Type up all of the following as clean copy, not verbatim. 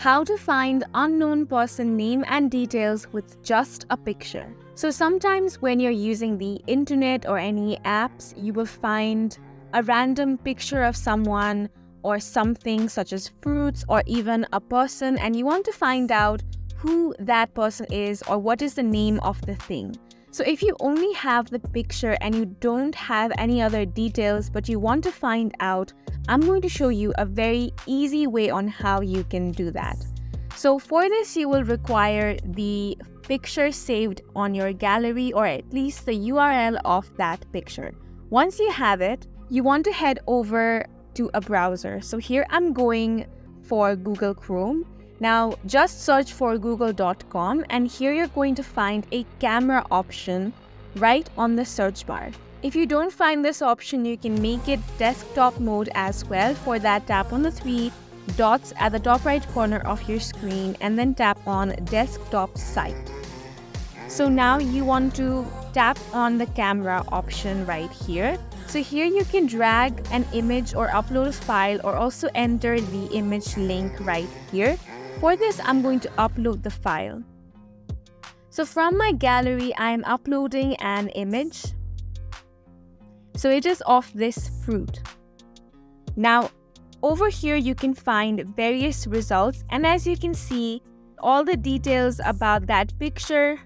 How to find unknown person name and details with just a picture. So sometimes when you're using the internet or any apps, you will find a random picture of someone or something such as fruits or even a person, and you want to find out who that person is or what is the name of the thing. So if you only have the picture and you don't have any other details but you want to find out, I'm going to show you a very easy way on how you can do that. So for this, you will require the picture saved on your gallery, or at least the URL of that picture. Once you have it, you want to head over to a browser. So here I'm going for Google Chrome. Now just search for google.com, and here you're going to find a camera option right on the search bar. If you don't find this option, you can make it desktop mode as well. For that, tap on the three dots at the top right corner of your screen and then tap on desktop site. So now you want to tap on the camera option right here. So here you can drag an image or upload a file, or also enter the image link right here. For this, I'm going to upload the file. So from my gallery, I'm uploading an image. So it is of this fruit. Now, over here, you can find various results. And as you can see, all the details about that picture.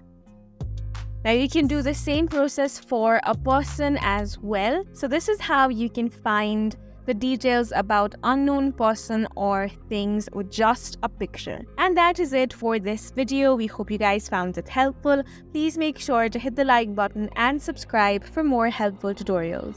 Now you can do the same process for a person as well. So this is how you can find the details about unknown person or things with just a picture. And that is it for this video. We hope you guys found it helpful. Please make sure to hit the like button and subscribe for more helpful tutorials.